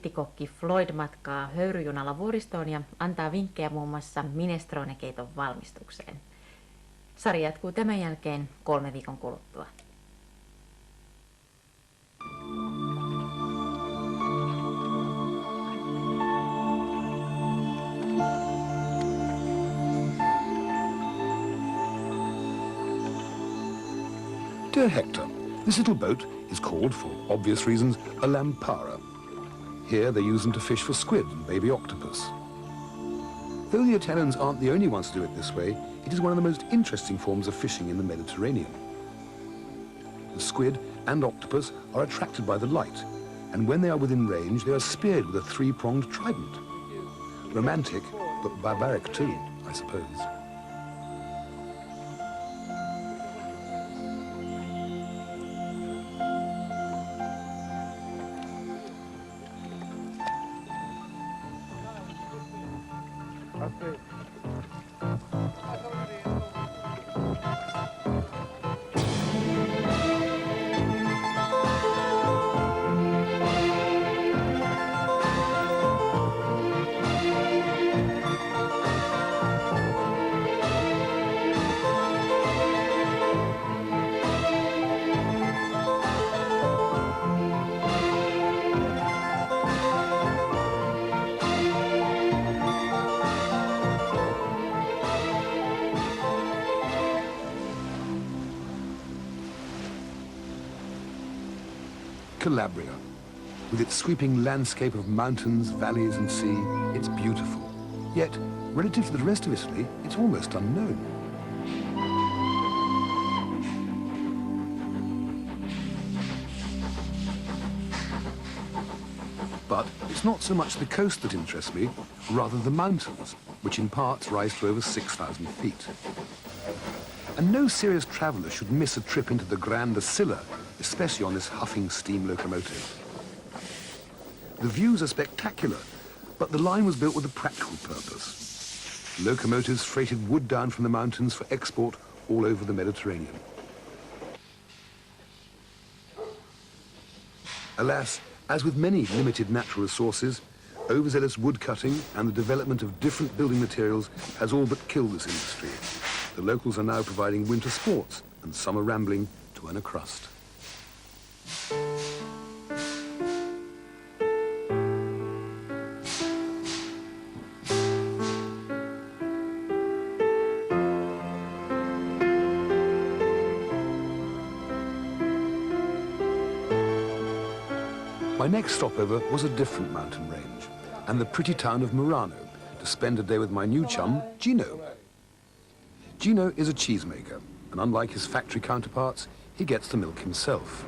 Kokki Floyd matkaa höyryjunalla vuoristoon ja antaa vinkkejä muun muassa minestrone-keiton valmistukseen. Sarja jatkuu tämän jälkeen 3 viikon kuluttua. Dear Hector, this little boat is called, for obvious reasons, a lampara. Here they use them to fish for squid and baby octopus. Though the Italians aren't the only ones to do it this way, it is one of the most interesting forms of fishing in the Mediterranean. The squid and octopus are attracted by the light, and when they are within range, they are speared with a 3-pronged trident. Romantic, but barbaric too, I suppose. Calabria. With its sweeping landscape of mountains, valleys and sea, it's beautiful. Yet, relative to the rest of Italy, it's almost unknown. But it's not so much the coast that interests me, rather the mountains, which in parts rise to over 6,000 feet. And no serious traveller should miss a trip into the Grande Silla, especially on this huffing steam locomotive. The views are spectacular, but the line was built with a practical purpose. Locomotives freighted wood down from the mountains for export all over the Mediterranean. Alas, as with many limited natural resources, overzealous wood cutting and the development of different building materials has all but killed this industry. The locals are now providing winter sports and summer rambling to earn a crust. My next stopover was a different mountain range and the pretty town of Murano to spend a day with my new chum, Gino. Gino is a cheesemaker, and unlike his factory counterparts, he gets the milk himself.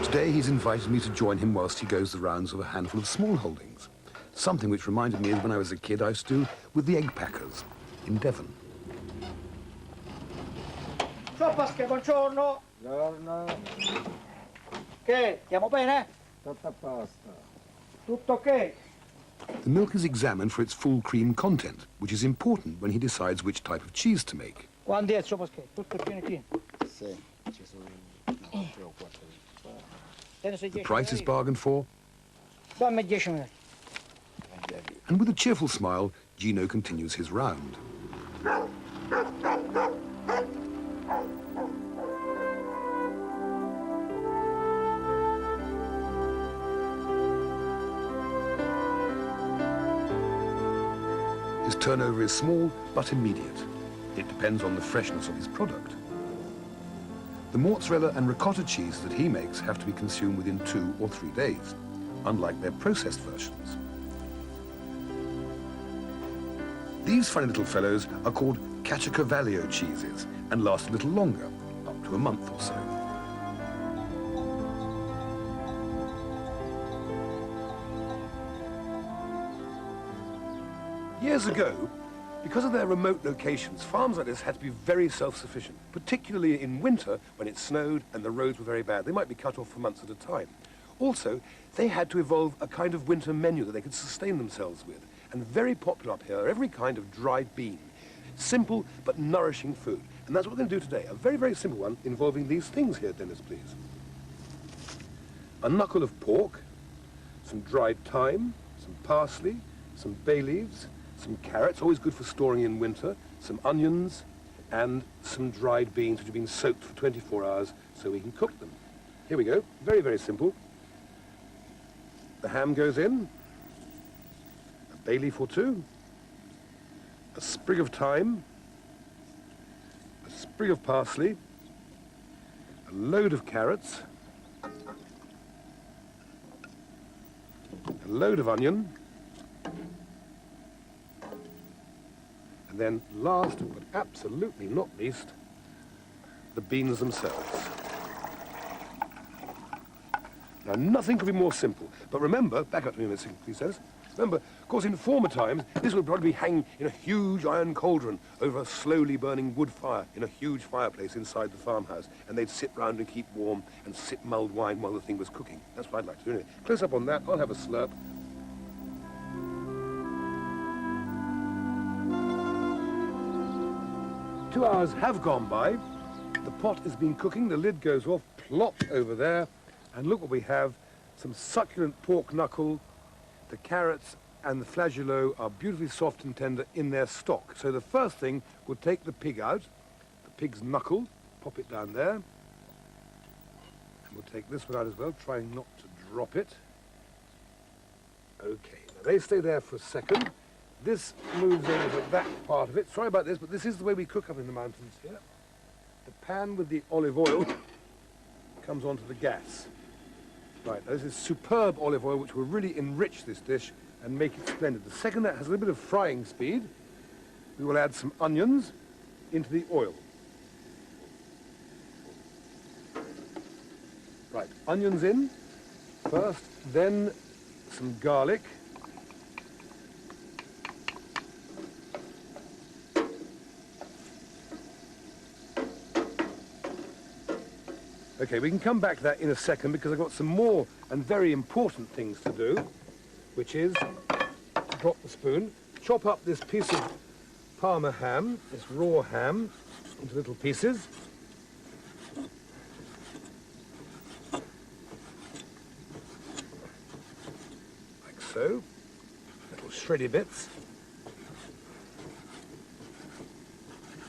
Today he's invited me to join him whilst he goes the rounds of a handful of small holdings, something which reminded me of when I was a kid I used to do with the egg packers in Devon. Ciao Pasqua, buongiorno. Buongiorno. Che? Stiamo bene? Tutto a posto. Tutto ok? The milk is examined for its full cream content, which is important when he decides which type of cheese to make. Quando è il suo Pasqua? Tutto pieno? Sì, ci sono 3 o 4. The price is bargained for, Dammi 10 minuti. and with a cheerful smile, Gino continues his round. His turnover is small but immediate. It depends on the freshness of his product. The mozzarella and ricotta cheese that he makes have to be consumed within 2 or 3 days, unlike their processed versions. These funny little fellows are called Caciocavallo cheeses and last a little longer, up to a month or so. Years ago, because of their remote locations, farms like this had to be very self-sufficient, particularly in winter when it snowed and the roads were very bad. They might be cut off for months at a time. Also, they had to evolve a kind of winter menu that they could sustain themselves with. And very popular up here are every kind of dried bean. Simple but nourishing food. And that's what we're going to do today. A very, very simple one involving these things here, Dennis, please. A knuckle of pork, some dried thyme, some parsley, some bay leaves, some carrots, always good for storing in winter, some onions, and some dried beans which have been soaked for 24 hours so we can cook them. Here we go. Very, very simple. The ham goes in, a bay leaf or two, a sprig of thyme, a sprig of parsley, a load of carrots, a load of onion, and then last but absolutely not least, the beans themselves. Now, nothing could be more simple. But remember, back up to me a minute, please, Dennis. Remember, of course, in former times, this would probably be hanging in a huge iron cauldron over a slowly burning wood fire in a huge fireplace inside the farmhouse. And they'd sit round and keep warm and sip mulled wine while the thing was cooking. That's what I'd like to do. Anyway, close up on that. I'll have a slurp. Two hours have gone by. The pot has been cooking. The lid goes off, plop over there. And look what we have, some succulent pork knuckle. The carrots and the flageolet are beautifully soft and tender in their stock. So the first thing, we'll take the pig out, the pig's knuckle, pop it down there. And we'll take this one out as well, trying not to drop it. Okay, now they stay there for a second. This moves over to that part of it. Sorry about this, but this is the way we cook up in the mountains here. The pan with the olive oil comes onto the gas. Right, now this is superb olive oil which will really enrich this dish and make it splendid. The second that has a little bit of frying speed, we will add some onions into the oil. Right, onions in first, then some garlic. Okay, we can come back to that in a second because I've got some more and very important things to do, which is drop the spoon, chop up this piece of Parma ham, this raw ham, into little pieces. Like so, little shreddy bits.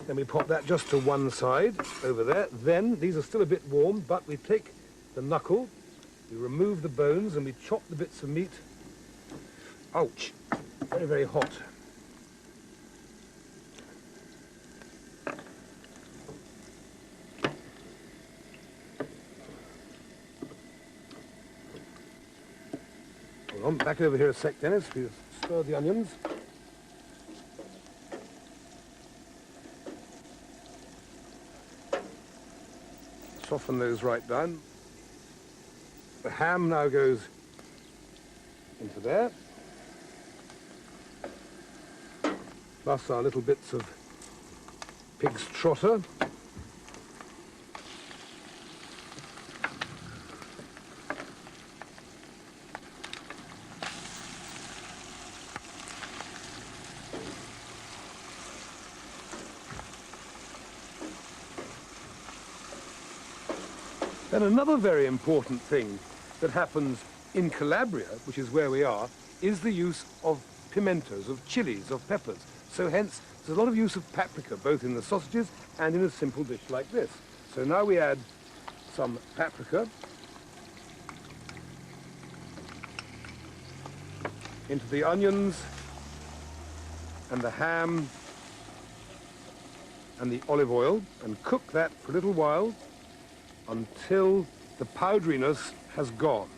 Then we pop that just to one side over there. Then, these are still a bit warm, but we take the knuckle, we remove the bones, and we chop the bits of meat. Ouch! Very, very hot. Hold on, back over here a sec, Dennis. We stir the onions. Soften those right down. The ham now goes into there. Plus our little bits of pig's trotter. And another very important thing that happens in Calabria, which is where we are, is the use of pimentos, of chilies, of peppers. So hence, there's a lot of use of paprika, both in the sausages and in a simple dish like this. So now we add some paprika into the onions and the ham and the olive oil and cook that for a little while until the powderiness has gone.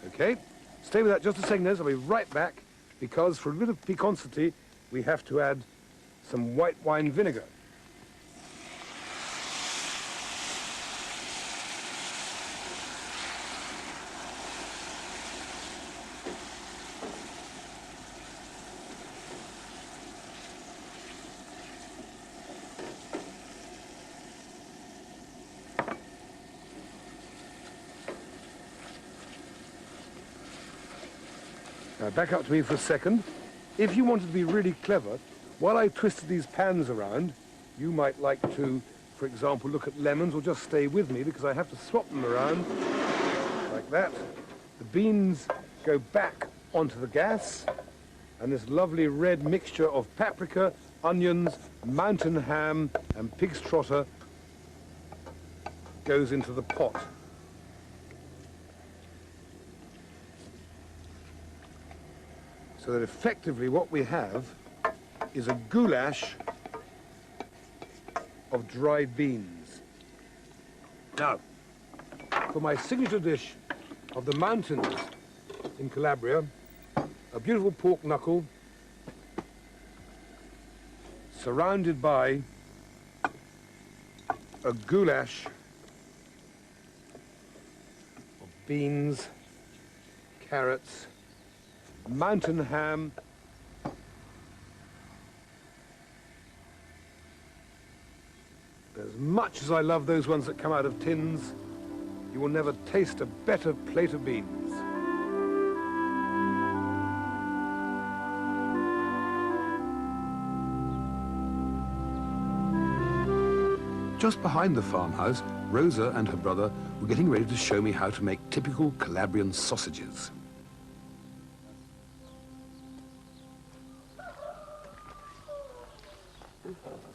Okay, stay with that just a second, I'll be right back, because for a bit of piquancy, we have to add some white wine vinegar. Now Now back up to me for a second. If you wanted to be really clever, while I twisted these pans around, you might like to, for example, look at lemons, or just stay with me because I have to swap them around like that. The beans go back onto the gas, and this lovely red mixture of paprika, onions, mountain ham and pig's trotter goes into the pot. So that effectively what we have is a goulash of dried beans. Now, for my signature dish of the mountains in Calabria, a beautiful pork knuckle surrounded by a goulash of beans, carrots, mountain ham, as much as I love those ones that come out of tins, you will never taste a better plate of beans. Just behind the farmhouse, Rosa and her brother were getting ready to show me how to make typical Calabrian sausages.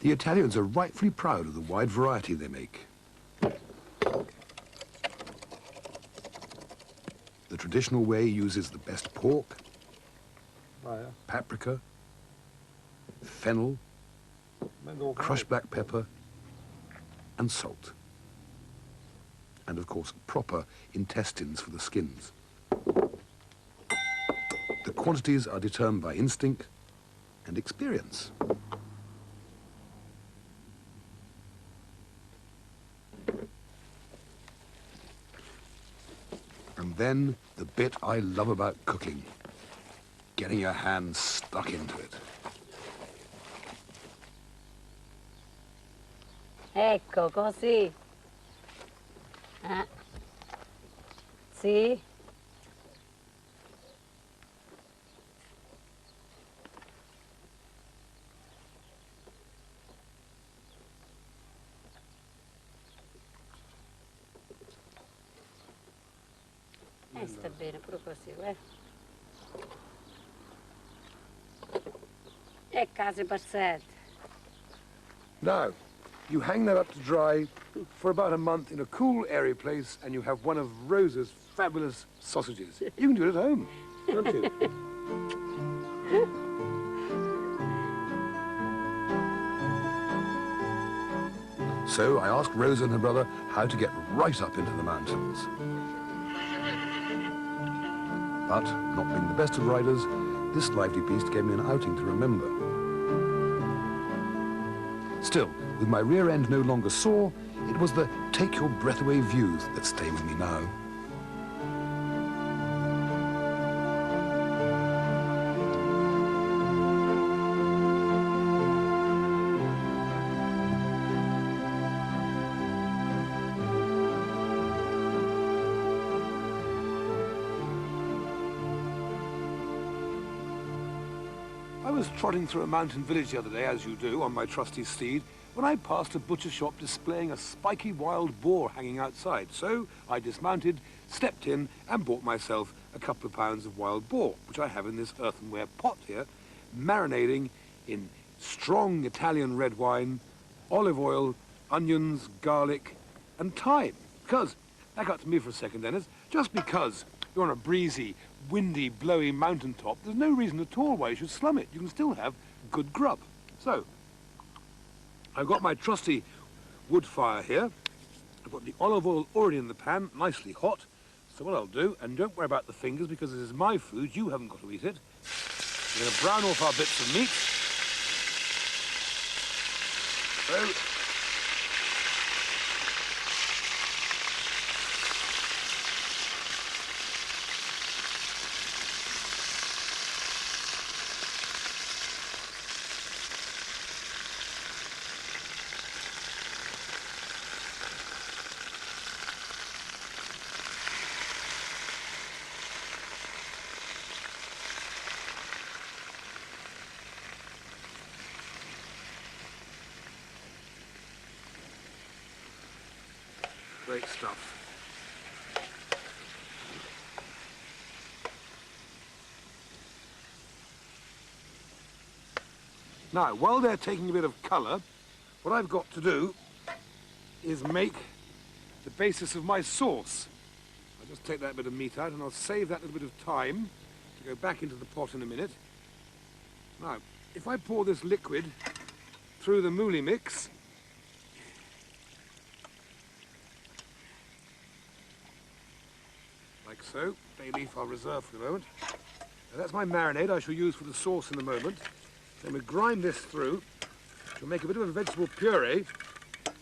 The Italians are rightfully proud of the wide variety they make. The traditional way uses the best pork, paprika, fennel, crushed black pepper, and salt. And of course, proper intestines for the skins. The quantities are determined by instinct and experience. And then the bit I love about cooking, getting your hands stuck into it. Ecco, così. Sì. Sta bene, pure così, E case passate. Now, you hang that up to dry for about a month in a cool, airy place, and you have one of Rosa's fabulous sausages. You can do it at home, can't you? So I asked Rosa and her brother how to get right up into the mountains. But, not being the best of riders, this lively beast gave me an outing to remember. Still, with my rear end no longer sore, it was the take-your-breath-away views that stay with me now. I was trotting through a mountain village the other day, as you do, on my trusty steed, when I passed a butcher shop displaying a spiky wild boar hanging outside. So I dismounted, stepped in, and bought myself a couple of pounds of wild boar, which I have in this earthenware pot here, marinating in strong Italian red wine, olive oil, onions, garlic, and thyme. Because, back up to me for a second, Dennis, just because you're on a breezy, windy, blowy mountaintop, there's no reason at all why you should slum it. You can still have good grub. So, I've got my trusty wood fire here. I've got the olive oil already in the pan, nicely hot. So what I'll do, and don't worry about the fingers because this is my food, you haven't got to eat it. We're going to brown off our bits of meat. So, Great stuff. Now, while they're taking a bit of colour, what I've got to do is make the basis of my sauce. I'll just take that bit of meat out and I'll save that little bit of time to go back into the pot in a minute. Now, if I pour this liquid through the moulis mix, like so, bay leaf I'll reserve for the moment. Now, that's my marinade I shall use for the sauce in a moment. Then we grind this through to make a bit of a vegetable puree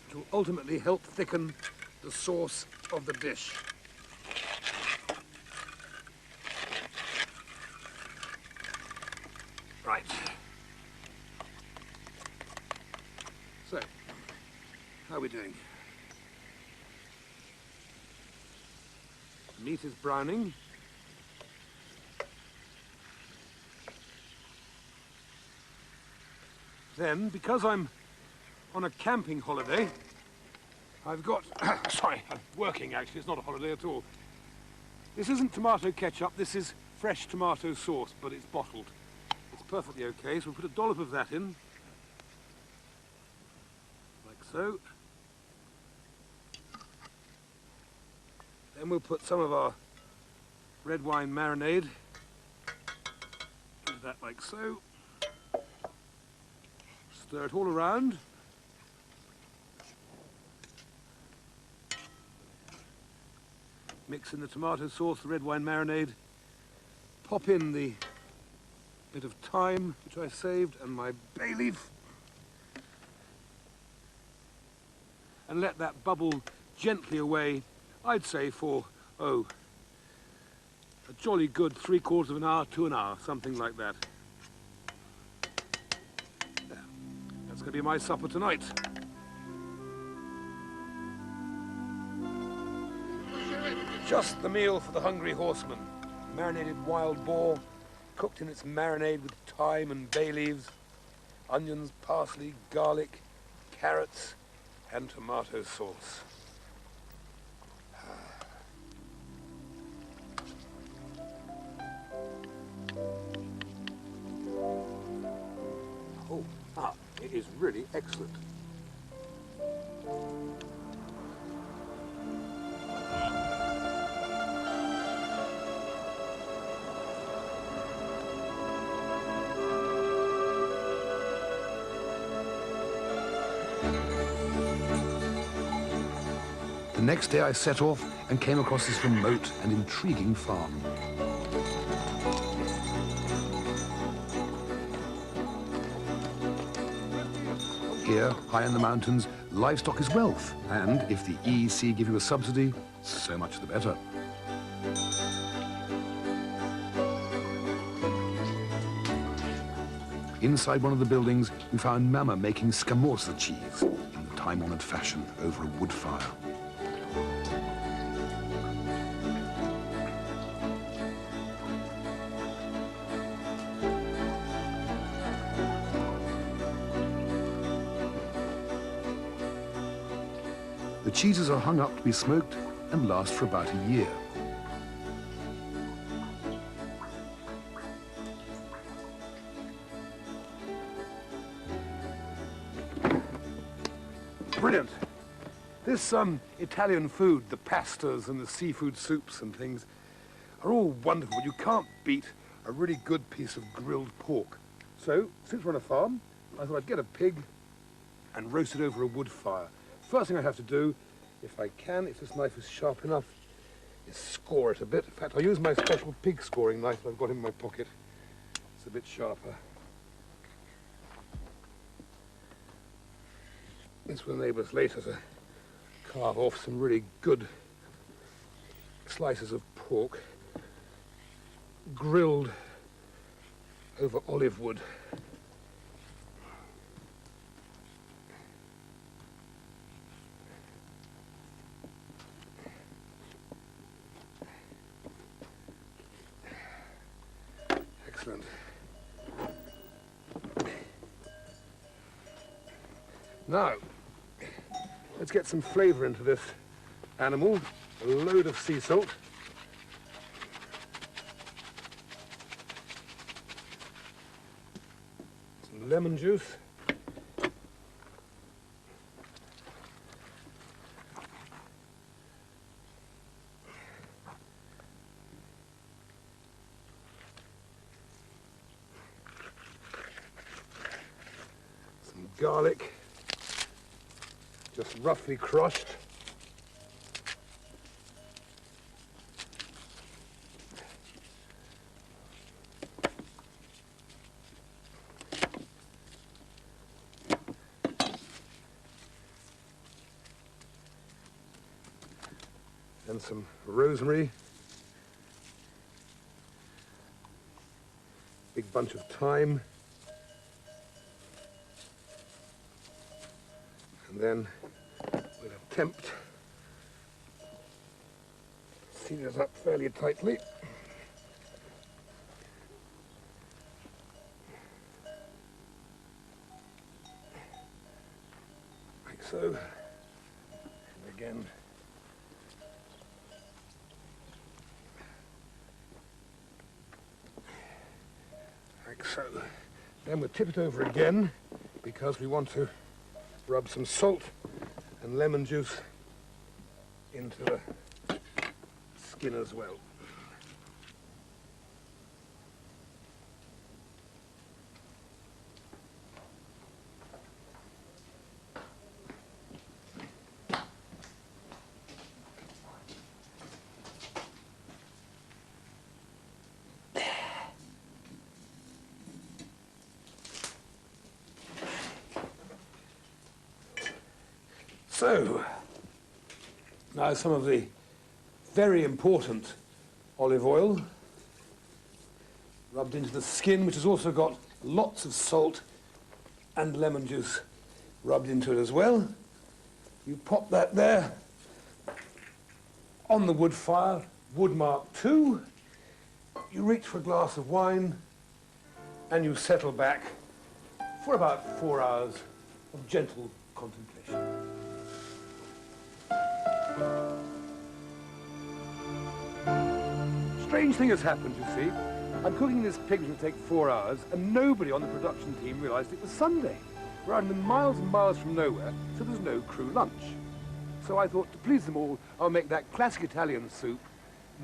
which will ultimately help thicken the sauce of the dish. Right. So, how are we doing? The meat is browning. Then, because I'm on a camping holiday, I've got, sorry, I'm working actually, it's not a holiday at all. This isn't tomato ketchup, this is fresh tomato sauce, but it's bottled. It's perfectly okay, so we'll put a dollop of that in, like so. Then we'll put some of our red wine marinade, do that like so. Stir it all around. Mix in the tomato sauce, the red wine marinade. Pop in the bit of thyme, which I saved, and my bay leaf. And let that bubble gently away, I'd say for, a jolly good 3/4 of an hour to an hour, something like that. That's going to be my supper tonight. Just the meal for the hungry horseman. Marinated wild boar, cooked in its marinade with thyme and bay leaves, onions, parsley, garlic, carrots, and tomato sauce. It is really excellent. The next day I set off and came across this remote and intriguing farm. Here, high in the mountains, livestock is wealth, and if the EEC give you a subsidy, so much the better. Inside one of the buildings, we found Mama making scamorza cheese in the time-honored fashion over a wood fire. The cheeses are hung up to be smoked and last for about a year. Brilliant. This Italian food, the pastas and the seafood soups and things, are all wonderful. You can't beat a really good piece of grilled pork. So, since we're on a farm, I thought I'd get a pig and roast it over a wood fire. First thing I have to do, if I can, if this knife is sharp enough, is score it a bit. In fact, I'll use my special pig scoring knife that I've got in my pocket. It's a bit sharper. This will enable us later to carve off some really good slices of pork grilled over olive wood. Excellent. Now, let's get some flavour into this animal, a load of sea salt. Some lemon juice. Some garlic, just roughly crushed. And some rosemary. Big bunch of thyme. And then we'll attempt to seal this up fairly tightly. Like so. And again. Like so. Then we'll tip it over again because we want to rub some salt and lemon juice into the skin as well. So, now some of the very important olive oil rubbed into the skin, which has also got lots of salt and lemon juice rubbed into it as well. You pop that there on the wood fire, wood mark 2. You reach for a glass of wine and you settle back for about 4 hours of gentle contemplation. Strange thing has happened, you see. I'm cooking this pig which will take 4 hours, and nobody on the production team realised it was Sunday. We're out in miles and miles from nowhere, so there's no crew lunch. So I thought, to please them all, I'll make that classic Italian soup,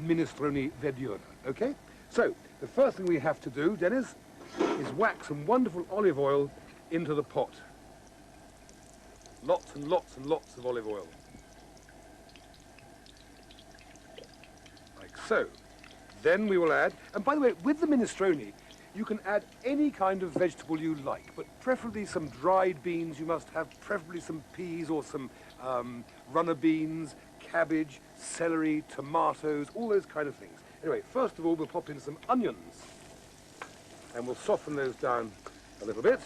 minestrone verdura, okay? So, the first thing we have to do, Dennis, is whack some wonderful olive oil into the pot. Lots and lots and lots of olive oil. Like so. Then we will add, and by the way, with the minestrone, you can add any kind of vegetable you like, but preferably some dried beans you must have, preferably some peas or some runner beans, cabbage, celery, tomatoes, all those kind of things. Anyway, first of all, we'll pop in some onions, and we'll soften those down a little bit.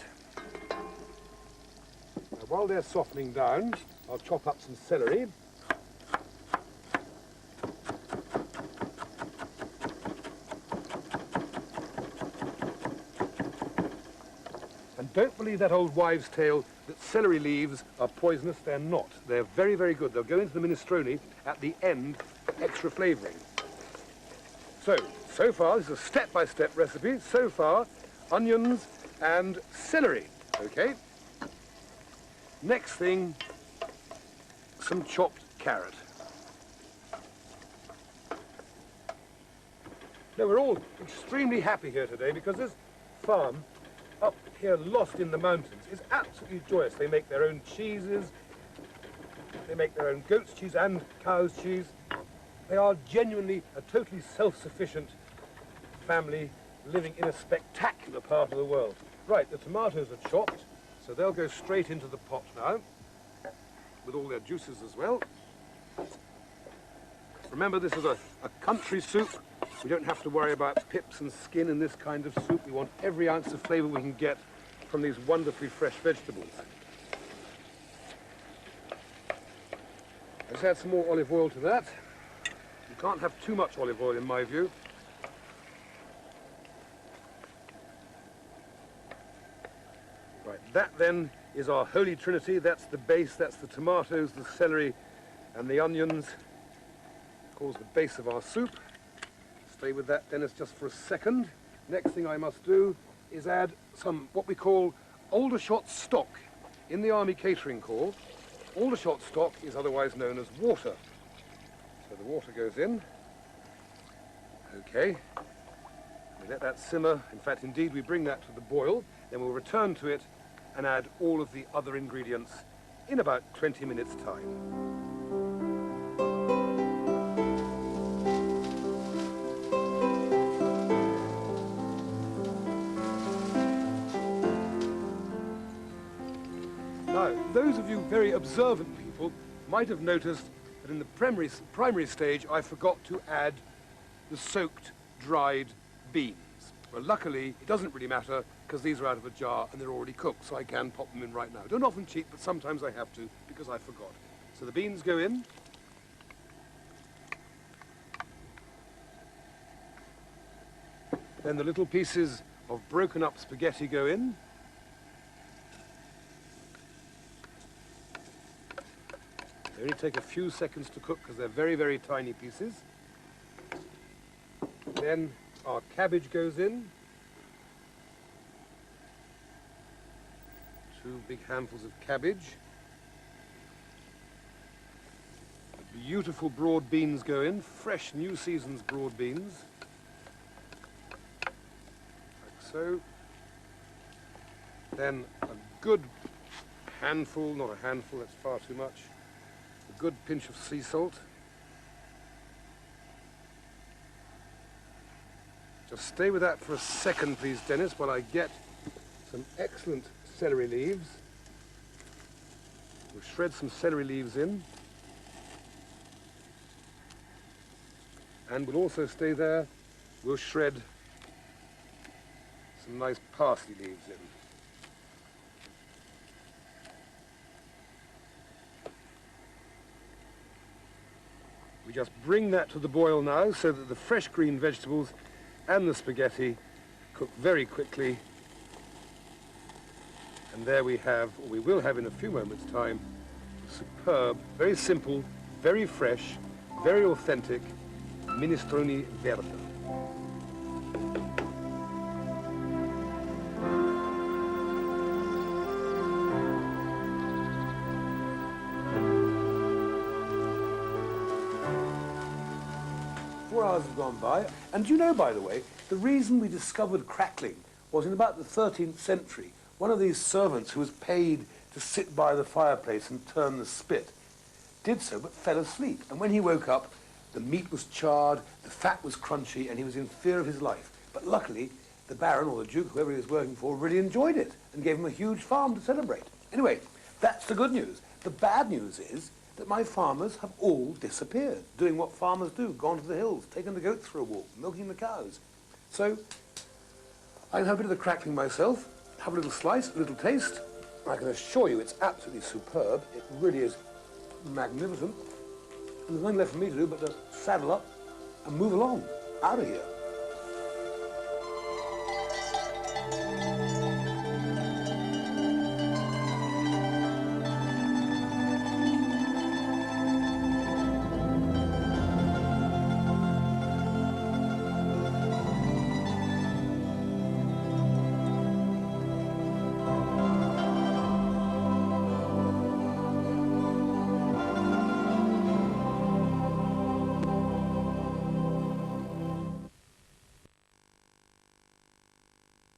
Now, while they're softening down, I'll chop up some celery. Don't believe that old wives' tale that celery leaves are poisonous. They're not. They're very, very good. They'll go into the minestrone at the end, extra flavouring. So far, this is a step-by-step recipe. So far, onions and celery, okay? Next thing, some chopped carrot. Now, we're all extremely happy here today because this farm up here lost in the mountains is absolutely joyous. They make their own cheeses, they make their own goat's cheese and cow's cheese. They are genuinely a totally self-sufficient family living in a spectacular part of the world. Right, the tomatoes are chopped, so they'll go straight into the pot now, with all their juices as well. Remember, this is a country soup. We don't have to worry about pips and skin in this kind of soup. We want every ounce of flavour we can get from these wonderfully fresh vegetables. Let's add some more olive oil to that. You can't have too much olive oil in my view. Right, that then is our holy trinity. That's the base, that's the tomatoes, the celery And the onions, of course, the base of our soup. Stay with that, Dennis, just for a second. Next thing I must do is add some what we call Aldershot stock. In the Army Catering Corps, Aldershot stock is otherwise known as water. So the water goes in. Okay. We let that simmer. In fact, indeed, we bring that to the boil. Then we'll return to it and add all of the other ingredients in about 20 minutes' time. Now, those of you very observant people might have noticed that in the primary stage I forgot to add the soaked, dried beans. Well, luckily, it doesn't really matter because these are out of a jar and they're already cooked, so I can pop them in right now. Don't often cheat, but sometimes I have to because I forgot. So the beans go in. Then the little pieces of broken up spaghetti go in. They only take a few seconds to cook because they're very, very tiny pieces. Then our cabbage goes in. 2 big handfuls of cabbage. Beautiful broad beans go in, fresh New Season's broad beans. Like so. Then a good handful, not a handful, that's far too much. A good pinch of sea salt. Just stay with that for a second, please, Dennis, while I get some excellent celery leaves. We'll shred some celery leaves in. And we'll also stay there. We'll shred some nice parsley leaves in. We just bring that to the boil now so that the fresh green vegetables and the spaghetti cook very quickly. And there we have, or we will have in a few moments' time, superb, very simple, very fresh, very authentic minestrone verde. Hours have gone by, and do you know, by the way, the reason we discovered crackling was in about the 13th century. One of these servants who was paid to sit by the fireplace and turn the spit did so but fell asleep, and when he woke up the meat was charred, the fat was crunchy, and he was in fear of his life. But luckily the Baron or the Duke, whoever he was working for, really enjoyed it and gave him a huge farm to celebrate. Anyway, that's the good news. The bad news is that my farmers have all disappeared, doing what farmers do, gone to the hills, taken the goats for a walk, milking the cows. So I can have a bit of the crackling myself, have a little slice, a little taste. I can assure you it's absolutely superb. It really is magnificent. And there's nothing left for me to do but to saddle up and move along, out of here.